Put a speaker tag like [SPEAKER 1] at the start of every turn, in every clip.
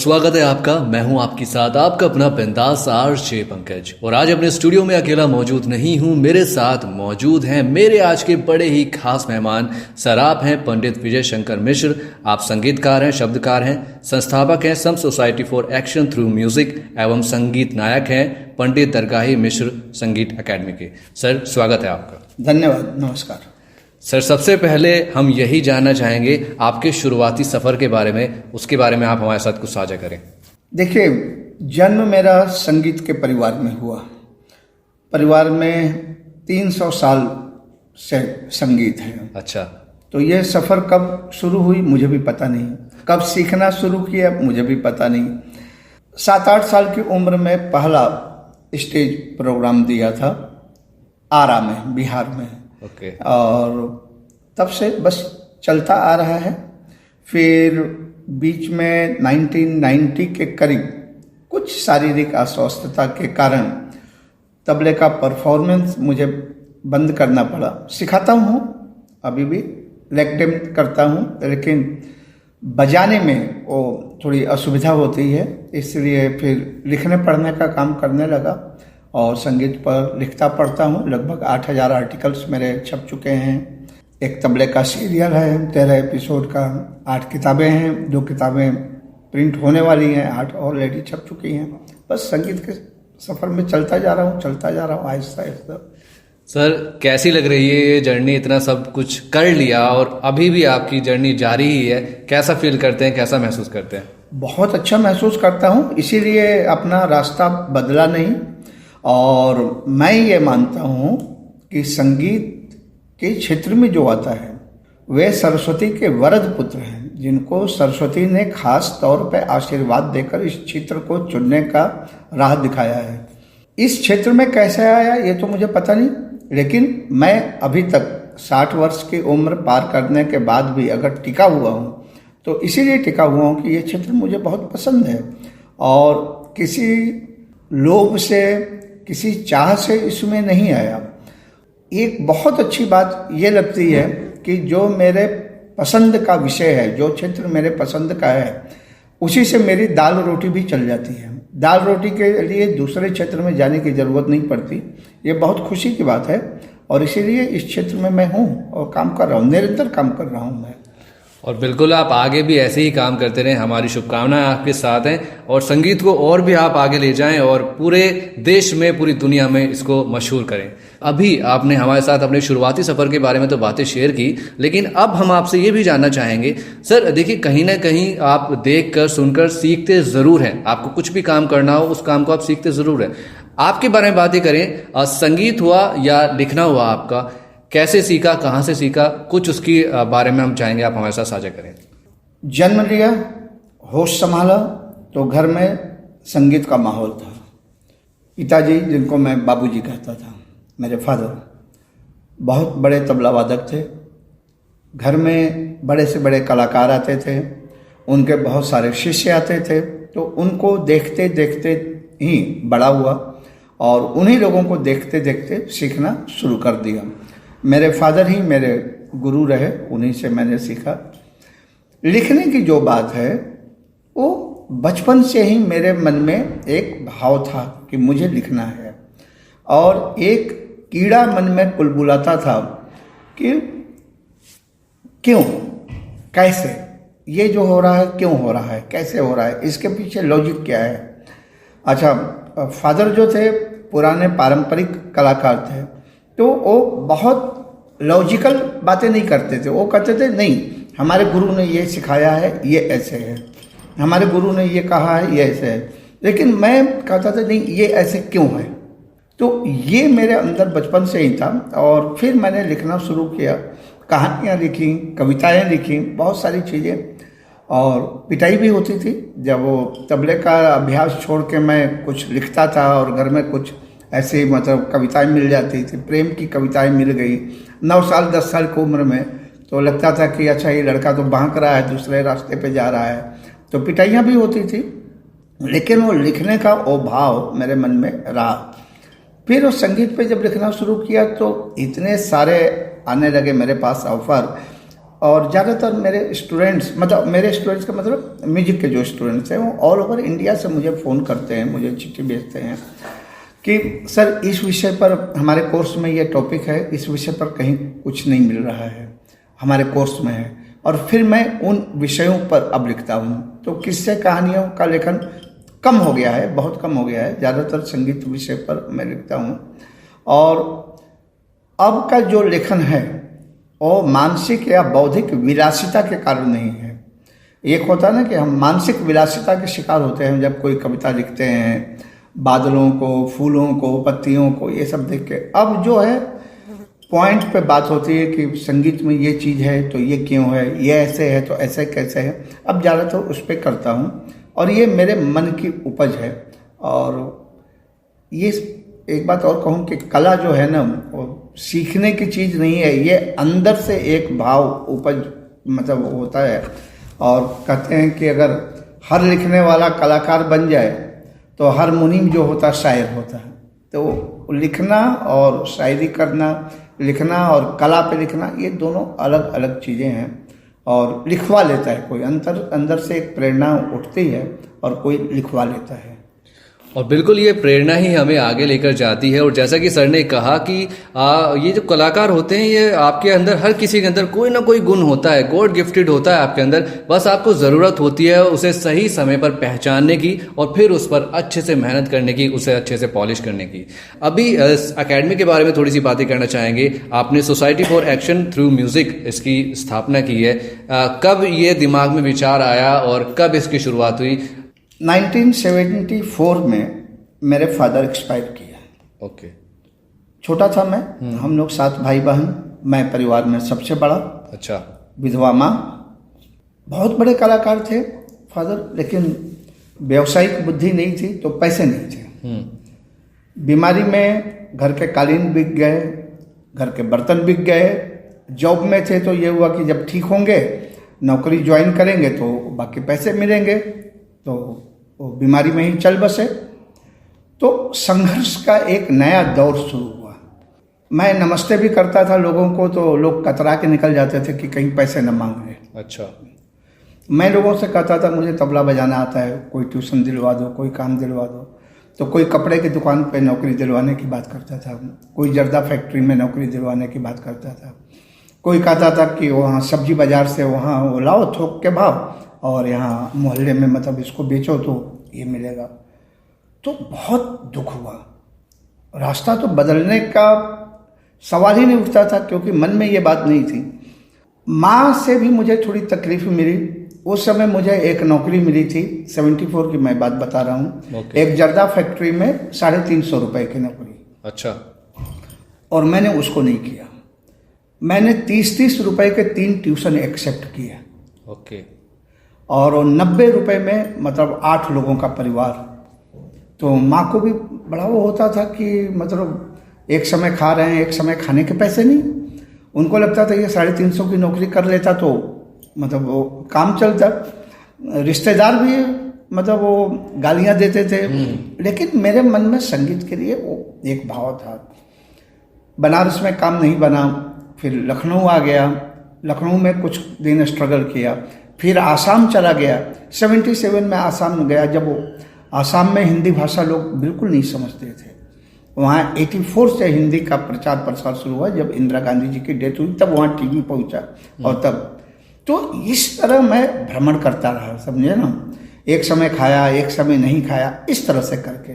[SPEAKER 1] स्वागत है आपका। मैं हूं आपके साथ आपका अपना बिंदास आरजे पंकज। और आज अपने स्टूडियो में अकेला मौजूद नहीं हूं, मेरे साथ मौजूद हैं मेरे आज के बड़े ही खास मेहमान। सर आप हैं पंडित विजय शंकर मिश्र। आप संगीतकार हैं, शब्दकार हैं, संस्थापक हैं some society for action through music एवं संगीत नायक हैं पंडित दरगाही मिश्र संगीत अकेडमी के। सर स्वागत है आपका।
[SPEAKER 2] धन्यवाद, नमस्कार।
[SPEAKER 1] सर सबसे पहले हम यही जानना चाहेंगे आपके शुरुआती सफ़र के बारे में, उसके बारे में आप हमारे साथ कुछ साझा करें।
[SPEAKER 2] देखिए, जन्म मेरा संगीत के परिवार में हुआ। परिवार में 300 साल से संगीत है।
[SPEAKER 1] अच्छा।
[SPEAKER 2] तो ये सफ़र कब शुरू हुई मुझे भी पता नहीं, कब सीखना शुरू किया मुझे भी पता नहीं। 7-8 साल की उम्र में पहला स्टेज प्रोग्राम दिया था आरा में, बिहार में।
[SPEAKER 1] ओके।
[SPEAKER 2] और तब से बस चलता आ रहा है। फिर बीच में 1990 के करीब कुछ शारीरिक अस्वस्थता के कारण तबले का परफॉर्मेंस मुझे बंद करना पड़ा। सिखाता हूँ, अभी भी लेग करता हूँ, लेकिन बजाने में वो थोड़ी असुविधा होती है, इसलिए फिर लिखने पढ़ने का काम करने लगा और संगीत पर लिखता पढ़ता हूँ। लगभग 8000 आर्टिकल्स मेरे छप चुके हैं। एक तबले का सीरियल है 13 एपिसोड का, 8 किताबें हैं, 2 किताबें प्रिंट होने वाली हैं, 8 ऑलरेडी छप चुकी हैं। बस संगीत के सफ़र में चलता जा रहा हूँ आहिस्ता आहिस्ता।
[SPEAKER 1] सर कैसी लग रही है ये जर्नी? इतना सब कुछ कर लिया और अभी भी आपकी जर्नी जारी ही है, कैसा फील करते हैं, कैसा महसूस करते हैं?
[SPEAKER 2] बहुत अच्छा महसूस करता हूँ, इसीलिए अपना रास्ता बदला नहीं। और मैं ये मानता हूँ कि संगीत के क्षेत्र में जो आता है वे सरस्वती के वरद पुत्र हैं, जिनको सरस्वती ने खास तौर पे आशीर्वाद देकर इस क्षेत्र को चुनने का राह दिखाया है। इस क्षेत्र में कैसे आया ये तो मुझे पता नहीं, लेकिन मैं अभी तक 60 वर्ष की उम्र पार करने के बाद भी अगर टिका हुआ हूँ तो इसीलिए टिका हुआ हूँ कि ये क्षेत्र मुझे बहुत पसंद है और किसी लोभ से, किसी चाह से इसमें नहीं आया। एक बहुत अच्छी बात ये लगती है कि जो मेरे पसंद का विषय है, जो क्षेत्र मेरे पसंद का है, उसी से मेरी दाल रोटी भी चल जाती है। दाल रोटी के लिए दूसरे क्षेत्र में जाने की ज़रूरत नहीं पड़ती। ये बहुत खुशी की बात है और इसीलिए इस क्षेत्र में मैं हूँ और काम कर रहा हूँ, निरंतर काम कर रहा हूँ मैं।
[SPEAKER 1] और बिल्कुल आप आगे भी ऐसे ही काम करते रहें, हमारी शुभकामनाएं आपके साथ हैं और संगीत को और भी आप आगे ले जाएं और पूरे देश में, पूरी दुनिया में इसको मशहूर करें। अभी आपने हमारे साथ अपने शुरुआती सफ़र के बारे में तो बातें शेयर की, लेकिन अब हम आपसे ये भी जानना चाहेंगे सर, देखिए कहीं ना कहीं आप देख कर सुनकर सीखते ज़रूर हैं। आपको कुछ भी काम करना हो उस काम को आप सीखते ज़रूर हैं। आपके बारे में बातें करें, संगीत हुआ या लिखना हुआ, आपका कैसे सीखा, कहाँ से सीखा, कुछ उसकी बारे में हम चाहेंगे आप हमारे साथ साझा करें।
[SPEAKER 2] जन्म लिया, होश संभाला तो घर में संगीत का माहौल था। पिताजी, जिनको मैं बाबूजी कहता था, मेरे फादर बहुत बड़े तबला वादक थे। घर में बड़े से बड़े कलाकार आते थे, उनके बहुत सारे शिष्य आते थे, तो उनको देखते देखते ही बड़ा हुआ और उन्हीं लोगों को देखते देखते सीखना शुरू कर दिया। मेरे फादर ही मेरे गुरु रहे, उन्हीं से मैंने सीखा। लिखने की जो बात है वो बचपन से ही मेरे मन में एक भाव था कि मुझे लिखना है और एक कीड़ा मन में कुलबुलाता था कि क्यों, कैसे, ये जो हो रहा है क्यों हो रहा है, कैसे हो रहा है, इसके पीछे लॉजिक क्या है। अच्छा, फादर जो थे पुराने पारंपरिक कलाकार थे, तो वो बहुत लॉजिकल बातें नहीं करते थे। वो कहते थे नहीं, हमारे गुरु ने ये सिखाया है, ये ऐसे है, हमारे गुरु ने ये कहा है, ये ऐसे है। लेकिन मैं कहता था नहीं, ये ऐसे क्यों है। तो ये मेरे अंदर बचपन से ही था और फिर मैंने लिखना शुरू किया। कहानियाँ लिखी, कविताएं लिखी, बहुत सारी चीज़ें। और पिटाई भी होती थी जब वो तबले का अभ्यास छोड़ के मैं कुछ लिखता था और घर में कुछ ऐसे ही मतलब कविताएं मिल जाती थी। प्रेम की कविताएं मिल गई 9 साल 10 साल की उम्र में, तो लगता था कि अच्छा ये लड़का तो बहक रहा है, दूसरे रास्ते पे जा रहा है। तो पिटाइयाँ भी होती थी, लेकिन वो लिखने का वो भाव मेरे मन में रहा। फिर उस संगीत पे जब लिखना शुरू किया तो इतने सारे आने लगे मेरे पास ऑफर, और ज़्यादातर मेरे स्टूडेंट्स का मतलब म्यूजिक के जो स्टूडेंट्स हैं वो ऑल ओवर इंडिया से मुझे फ़ोन करते हैं, मुझे चिट्ठी भेजते हैं कि सर इस विषय पर हमारे कोर्स में ये टॉपिक है, इस विषय पर कहीं कुछ नहीं मिल रहा है, हमारे कोर्स में है। और फिर मैं उन विषयों पर अब लिखता हूँ। तो किस्से कहानियों का लेखन कम हो गया है, बहुत कम हो गया है, ज़्यादातर संगीत विषय पर मैं लिखता हूँ। और अब का जो लेखन है वो मानसिक या बौद्धिक विलासिता के कारण नहीं है। एक होता है ना कि हम मानसिक विलासिता के शिकार होते हैं जब कोई कविता लिखते हैं, बादलों को, फूलों को, पत्तियों को, ये सब देख के। अब जो है पॉइंट पे बात होती है कि संगीत में ये चीज़ है तो ये क्यों है, ये ऐसे है तो ऐसे कैसे है। अब ज़्यादातर उस पर करता हूँ और ये मेरे मन की उपज है। और ये एक बात और कहूँ कि कला जो है ना वो सीखने की चीज़ नहीं है, ये अंदर से एक भाव उपज मतलब होता है। और कहते हैं कि अगर हर लिखने वाला कलाकार बन जाए तो हर मुनीम जो होता शायर होता है। तो लिखना और शायरी करना, लिखना और कला पे लिखना, ये दोनों अलग अलग चीज़ें हैं। और लिखवा लेता है कोई, अंदर से एक प्रेरणा उठती है और कोई लिखवा लेता है।
[SPEAKER 1] और बिल्कुल ये प्रेरणा ही हमें आगे लेकर जाती है। और जैसा कि सर ने कहा कि ये जो कलाकार होते हैं ये आपके अंदर, हर किसी के अंदर कोई ना कोई गुण होता है, गॉड गिफ्टेड होता है आपके अंदर। बस आपको ज़रूरत होती है उसे सही समय पर पहचानने की और फिर उस पर अच्छे से मेहनत करने की, उसे अच्छे से पॉलिश करने की। अभी एकेडमी के बारे में थोड़ी सी बातें करना चाहेंगे। आपने society for action through music इसकी स्थापना की है। कब ये दिमाग में विचार आया और कब इसकी शुरुआत हुई?
[SPEAKER 2] 1974 में मेरे फादर एक्सपायर किया।
[SPEAKER 1] ओके।
[SPEAKER 2] छोटा था मैं, हम लोग 7 भाई बहन, मैं परिवार में सबसे बड़ा।
[SPEAKER 1] अच्छा।
[SPEAKER 2] विधवा माँ। बहुत बड़े कलाकार थे फादर, लेकिन व्यवसायिक बुद्धि नहीं थी तो पैसे नहीं थे। बीमारी में घर के कालीन बिक गए, घर के बर्तन बिक गए। जॉब में थे तो ये हुआ कि जब ठीक होंगे नौकरी ज्वाइन करेंगे तो बाकी पैसे मिलेंगे, तो वो बीमारी में ही चल बसे। तो संघर्ष का एक नया दौर शुरू हुआ। मैं नमस्ते भी करता था लोगों को तो लोग कतरा के निकल जाते थे कि कहीं पैसे न मांग रहे।
[SPEAKER 1] अच्छा।
[SPEAKER 2] मैं लोगों से कहता था मुझे तबला बजाना आता है, कोई ट्यूशन दिलवा दो, कोई काम दिलवा दो। तो कोई कपड़े की दुकान पे नौकरी दिलवाने की बात करता था, कोई जर्दा फैक्ट्री में नौकरी दिलवाने की बात करता था, कोई कहता था कि वहाँ सब्जी बाजार से वहाँ वो लाओ थोक के भाव और यहाँ मोहल्ले में मतलब इसको बेचो तो ये मिलेगा। तो बहुत दुख हुआ। रास्ता तो बदलने का सवाल ही नहीं उठता था क्योंकि मन में ये बात नहीं थी। माँ से भी मुझे थोड़ी तकलीफ मिली। उस समय मुझे एक नौकरी मिली थी, 74 की मैं बात बता रहा हूँ। एक जर्दा फैक्ट्री में 350 रुपए की नौकरी।
[SPEAKER 1] अच्छा।
[SPEAKER 2] और मैंने उसको नहीं किया। मैंने 30-30 रुपए के 3 ट्यूशन एक्सेप्ट किए।
[SPEAKER 1] ओके।
[SPEAKER 2] और 90 रुपए में मतलब 8 लोगों का परिवार। तो माँ को भी बड़ा वो होता था कि मतलब एक समय खा रहे हैं, एक समय खाने के पैसे नहीं। उनको लगता था ये 350 की नौकरी कर लेता तो मतलब वो काम चलता। रिश्तेदार भी मतलब वो गालियाँ देते थे, लेकिन मेरे मन में संगीत के लिए वो एक भाव था। बनारस में काम नहीं बना, फिर लखनऊ आ गया। लखनऊ में कुछ दिन स्ट्रगल किया, फिर आसाम चला गया। 77 में आसाम गया, जब वो आसाम में हिंदी भाषा लोग बिल्कुल नहीं समझते थे। वहाँ 84 से हिंदी का प्रचार प्रसार शुरू हुआ। जब इंदिरा गांधी जी की डेथ हुई तब वहाँ टीवी पहुँचा। और तब तो इस तरह मैं भ्रमण करता रहा, समझे ना। एक समय खाया, एक समय नहीं खाया, इस तरह से करके।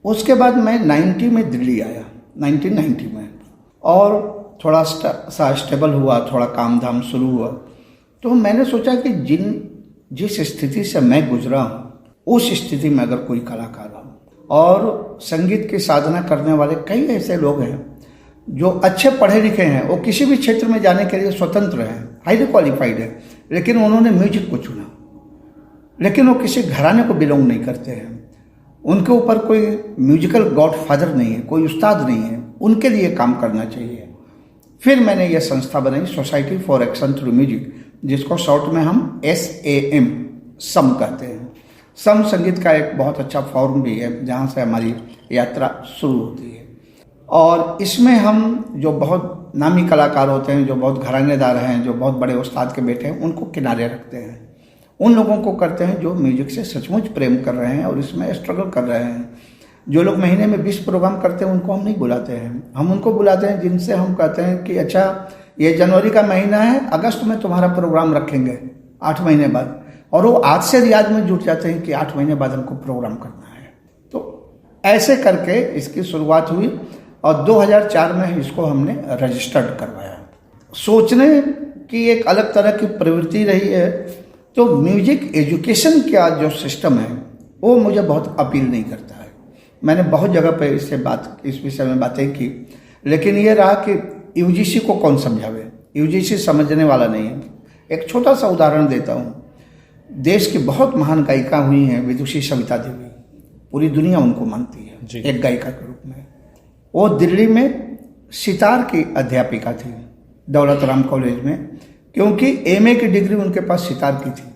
[SPEAKER 2] उसके बाद मैं 90 में दिल्ली आया, 1990 में, और थोड़ा सा स्टेबल हुआ, थोड़ा काम धाम शुरू हुआ। तो मैंने सोचा कि जिस स्थिति से मैं गुजरा हूँ उस स्थिति में अगर कोई कलाकार हो, और संगीत की साधना करने वाले कई ऐसे लोग हैं जो अच्छे पढ़े लिखे हैं, वो किसी भी क्षेत्र में जाने के लिए स्वतंत्र हैं, हाईली क्वालिफाइड है, लेकिन उन्होंने म्यूजिक को चुना। लेकिन वो किसी घराने को बिलोंग नहीं करते हैं, उनके ऊपर कोई म्यूजिकल गॉड फादर नहीं है, कोई उस्ताद नहीं है, उनके लिए काम करना चाहिए। फिर मैंने ये संस्था बनाई, society for action through music, जिसको शॉर्ट में हम SAM सम कहते हैं। सम संगीत का एक बहुत अच्छा फॉर्म भी है जहाँ से हमारी यात्रा शुरू होती है। और इसमें हम जो बहुत नामी कलाकार होते हैं, जो बहुत घरानेदार हैं, जो बहुत बड़े उस्ताद के बेटे हैं, उनको किनारे रखते हैं। उन लोगों को करते हैं जो म्यूजिक से सचमुच प्रेम कर रहे हैं और इसमें स्ट्रगल कर रहे हैं। जो लोग महीने में 20 प्रोग्राम करते हैं उनको हम नहीं बुलाते हैं। हम उनको बुलाते हैं जिनसे हम कहते हैं कि अच्छा ये जनवरी का महीना है, अगस्त में तुम्हारा प्रोग्राम रखेंगे 8 महीने बाद, और वो आज से रियाज में जुट जाते हैं कि 8 महीने बाद हमको प्रोग्राम करना है। तो ऐसे करके इसकी शुरुआत हुई और 2004 में इसको हमने रजिस्टर्ड करवाया। सोचने की एक अलग तरह की प्रवृत्ति रही है। तो म्यूजिक एजुकेशन का जो सिस्टम है वो मुझे बहुत अपील नहीं करता है। मैंने बहुत जगह पे इस विषय में बातें की, लेकिन ये रहा कि यूजीसी को कौन समझावे, यूजीसी समझने वाला नहीं है। एक छोटा सा उदाहरण देता हूँ। देश की बहुत महान गायिका हुई हैं विदुषी सविता देवी, पूरी दुनिया उनको मानती है एक गायिका के रूप में। वो दिल्ली में सितार की अध्यापिका थी दौलत राम कॉलेज में, क्योंकि एमए की डिग्री उनके पास सितार की थी।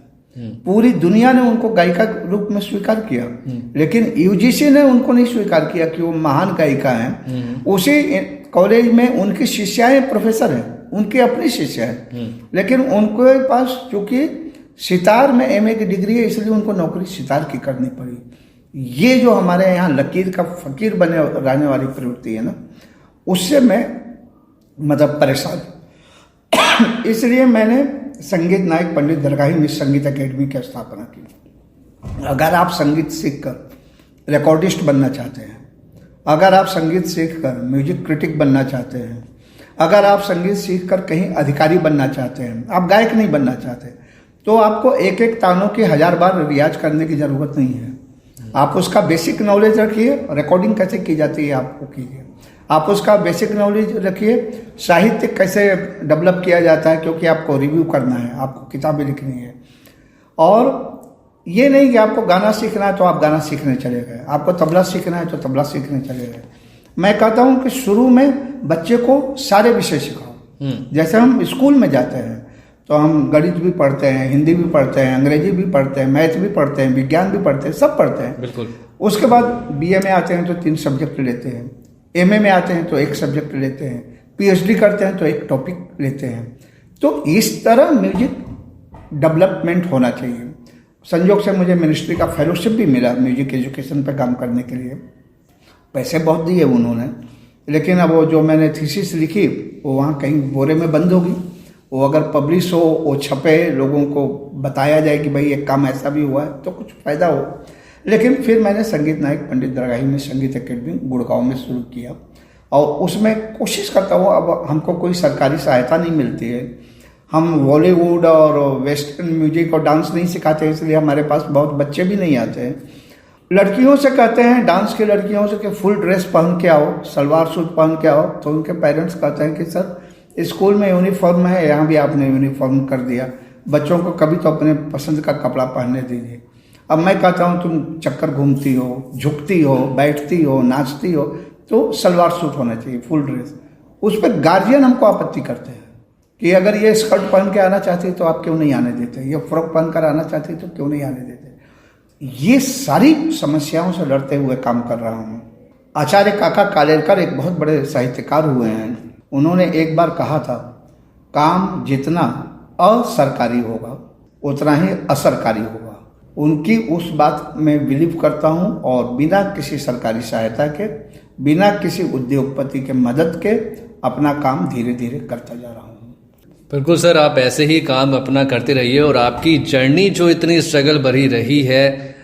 [SPEAKER 2] पूरी दुनिया ने उनको गायिका के रूप में स्वीकार किया, लेकिन यूजीसी ने उनको नहीं स्वीकार किया कि वो महान गायिका हैं। उसी कॉलेज में उनकी शिष्याएं प्रोफेसर हैं, उनकी अपनी शिष्या है, लेकिन उनके पास चूंकि सितार में एमए की डिग्री है, इसलिए उनको नौकरी सितार की करनी पड़ी। ये जो हमारे यहाँ लकीर का फकीर बने रहने वाली प्रवृत्ति है ना, उससे मैं मतलब परेशान। इसलिए मैंने संगीत नायक पंडित दरगाही मिश्र संगीत एकेडमी की स्थापना की। अगर आप संगीत सीखकर रिकॉर्डिस्ट बनना चाहते हैं, अगर आप संगीत सीखकर म्यूजिक क्रिटिक बनना चाहते हैं, अगर आप संगीत सीखकर कहीं अधिकारी बनना चाहते हैं, आप गायक नहीं बनना चाहते, तो आपको एक एक तानों की 1000 बार रियाज करने की जरूरत नहीं है। आप उसका बेसिक नॉलेज रखिए, रिकॉर्डिंग कैसे की जाती है आपको कीजिए। आप उसका बेसिक नॉलेज रखिए, साहित्य कैसे डेवलप किया जाता है, क्योंकि आपको रिव्यू करना है, आपको किताबें लिखनी है। और ये नहीं कि आपको गाना सीखना है तो आप गाना सीखने चले गए, आपको तबला सीखना है तो तबला सीखने चले गए। मैं कहता हूँ कि शुरू में बच्चे को सारे विषय सिखाओ। जैसे हम स्कूल में जाते हैं तो हम गणित भी पढ़ते हैं, हिंदी भी पढ़ते हैं, अंग्रेजी भी पढ़ते हैं, मैथ भी पढ़ते हैं, विज्ञान भी पढ़ते हैं, सब पढ़ते हैं।
[SPEAKER 1] बिल्कुल।
[SPEAKER 2] उसके बाद बीए में आते हैं तो 3 सब्जेक्ट लेते हैं, एमए में आते हैं तो 1 सब्जेक्ट लेते हैं, पीएचडी करते हैं तो 1 टॉपिक लेते हैं। तो इस तरह म्यूजिक डेवलपमेंट होना चाहिए। संयोग से मुझे मिनिस्ट्री का फेलोशिप भी मिला म्यूजिक एजुकेशन पर काम करने के लिए। पैसे बहुत दिए उन्होंने, लेकिन अब वो जो मैंने थीसिस लिखी वो वहाँ कहीं बोरे में बंद होगी। वो अगर पब्लिश हो, वो छपे, लोगों को बताया जाए कि भाई एक काम ऐसा भी हुआ है तो कुछ फ़ायदा हो। लेकिन फिर मैंने संगीत नायक पंडित दरगाही में संगीत एकेडमी गुड़गांव में शुरू किया और उसमें कोशिश करता हूँ। अब हमको कोई सरकारी सहायता नहीं मिलती है, हम बॉलीवुड और वेस्टर्न म्यूजिक और डांस नहीं सिखाते, इसलिए हमारे पास बहुत बच्चे भी नहीं आते हैं। लड़कियों से कहते हैं, डांस की लड़कियों से कि फुल ड्रेस पहन के आओ, सलवार सूट पहन के आओ, तो उनके पेरेंट्स कहते हैं कि सर स्कूल में यूनिफॉर्म है, यहाँ भी आपने यूनिफॉर्म कर दिया, बच्चों को कभी तो अपने पसंद का कपड़ा पहनने दीजिए। अब मैं कहता हूँ तुम चक्कर घूमती हो, झुकती हो, बैठती हो, नाचती हो, तो सलवार सूट होना चाहिए, फुल ड्रेस। उस पर गार्जियन हमको आपत्ति करते हैं कि अगर ये स्कर्ट पहन के आना चाहती तो आप क्यों नहीं आने देते, ये फ्रॉक पहन कर आना चाहती तो क्यों नहीं आने देते। ये सारी समस्याओं से लड़ते हुए काम कर रहा हूँ। आचार्य काका कालेलकर एक बहुत बड़े साहित्यकार हुए हैं। उन्होंने एक बार कहा था, काम जितना असरकारी होगा उतना ही असरकारी होगा। उनकी उस बात में बिलीव करता हूँ और बिना किसी सरकारी सहायता के, बिना किसी उद्योगपति के मदद के अपना काम धीरे धीरे करता जा रहा हूँ।
[SPEAKER 1] बिल्कुल सर, आप ऐसे ही काम अपना करते रहिए और आपकी जर्नी जो इतनी स्ट्रगल भरी रही है,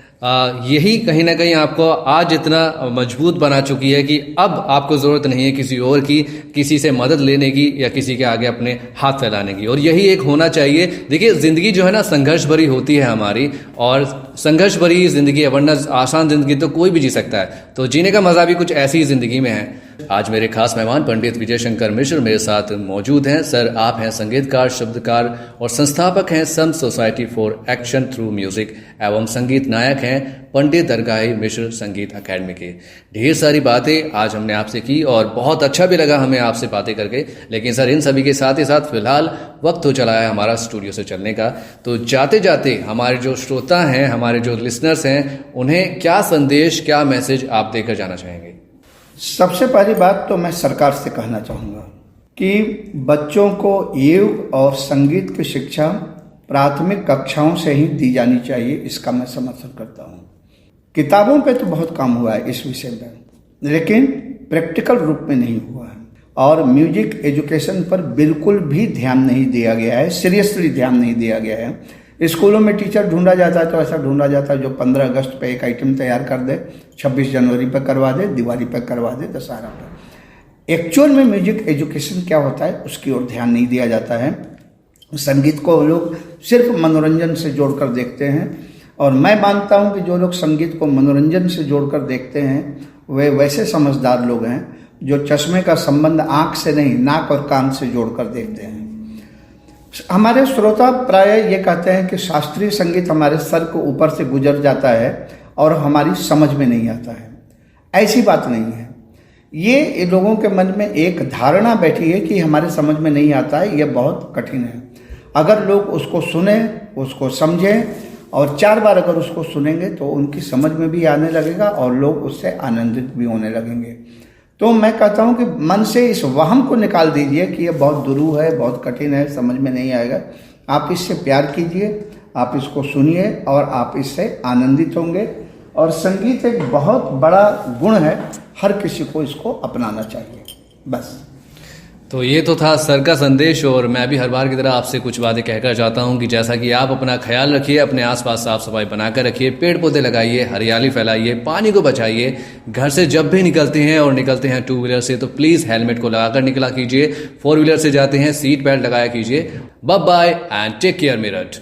[SPEAKER 1] यही कहीं ना कहीं आपको आज इतना मजबूत बना चुकी है कि अब आपको ज़रूरत नहीं है किसी और की, किसी से मदद लेने की या किसी के आगे अपने हाथ फैलाने की। और यही एक होना चाहिए। देखिए, ज़िंदगी जो है ना संघर्ष भरी होती है हमारी, और संघर्ष भरी ज़िंदगी है, वरना आसान ज़िंदगी तो कोई भी जी सकता है। तो जीने का मज़ा भी कुछ ऐसी ही ज़िंदगी में है। आज मेरे खास मेहमान पंडित विजय शंकर मिश्र मेरे साथ मौजूद हैं। सर, आप हैं संगीतकार, शब्दकार और संस्थापक हैं संत society for action through music एवं संगीत नायक हैं पंडित दरगाही मिश्र संगीत अकेडमी के। ढेर सारी बातें आज हमने आपसे की और बहुत अच्छा भी लगा हमें आपसे बातें करके। लेकिन सर, इन सभी के साथ ही साथ फिलहाल वक्त हो चला है हमारा स्टूडियो से चलने का। तो जाते जाते हमारे जो श्रोता हैं, हमारे जो लिसनर्स हैं, उन्हें क्या संदेश, क्या मैसेज आप देकर जाना चाहेंगे?
[SPEAKER 2] सबसे पहली बात तो मैं सरकार से कहना चाहूँगा कि बच्चों को योग और संगीत की शिक्षा प्राथमिक कक्षाओं से ही दी जानी चाहिए, इसका मैं समर्थन करता हूँ। किताबों पे तो बहुत काम हुआ है इस विषय में, लेकिन प्रैक्टिकल रूप में नहीं हुआ है। और म्यूजिक एजुकेशन पर बिल्कुल भी ध्यान नहीं दिया गया है, सीरियसली ध्यान नहीं दिया गया है। स्कूलों में टीचर ढूंढा जाता है तो ऐसा ढूंढा जाता है जो 15 अगस्त पे एक आइटम तैयार कर दे, 26 जनवरी पे करवा दे, दिवाली पे करवा दे, दशहरा पे। एक्चुअल में म्यूजिक एजुकेशन क्या होता है उसकी ओर ध्यान नहीं दिया जाता है। संगीत को लोग सिर्फ मनोरंजन से जोड़कर देखते हैं, और मैं मानता हूं कि जो लोग संगीत को मनोरंजन से जोड़कर देखते हैं वे वैसे समझदार लोग हैं जो चश्मे का संबंध आंख से नहीं, नाक और कान से जोड़कर देखते हैं। हमारे श्रोता प्राय ये कहते हैं कि शास्त्रीय संगीत हमारे सर को ऊपर से गुजर जाता है और हमारी समझ में नहीं आता है। ऐसी बात नहीं है। ये लोगों के मन में एक धारणा बैठी है कि हमारे समझ में नहीं आता है, यह बहुत कठिन है। अगर लोग उसको सुने, उसको समझें और 4 बार अगर उसको सुनेंगे तो उनकी समझ में भी आने लगेगा और लोग उससे आनंदित भी होने लगेंगे। तो मैं कहता हूं कि मन से इस वहम को निकाल दीजिए कि ये बहुत दुरूह है, बहुत कठिन है, समझ में नहीं आएगा। आप इससे प्यार कीजिए, आप इसको सुनिए और आप इससे आनंदित होंगे। और संगीत एक बहुत बड़ा गुण है, हर किसी को इसको अपनाना चाहिए। बस।
[SPEAKER 1] तो ये तो था सर का संदेश, और मैं भी हर बार की तरह आपसे कुछ बातें कहकर चाहता हूं कि जैसा कि आप अपना ख्याल रखिए, अपने आसपास साफ सफाई बनाकर रखिए, पेड़ पौधे लगाइए, हरियाली फैलाइए, पानी को बचाइए। घर से जब भी निकलते हैं और निकलते हैं 2 व्हीलर से तो प्लीज हेलमेट को लगाकर निकला कीजिए। 4 व्हीलर से जाते हैं सीट बेल्ट लगाया कीजिए। Bye bye and take care Meerut.